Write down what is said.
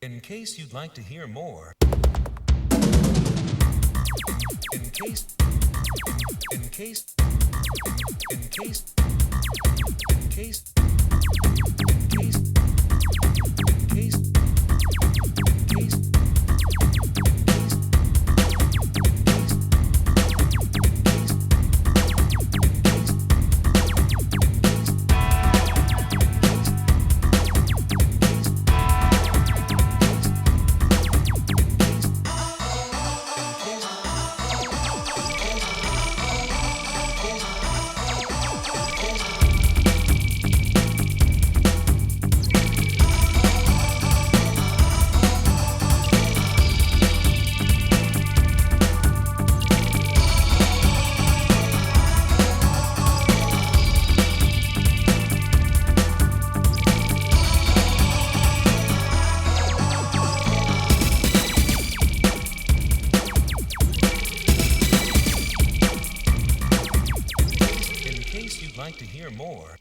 In case you'd like to hear more. In case. In case. In case. In case. In case. In case. To hear more.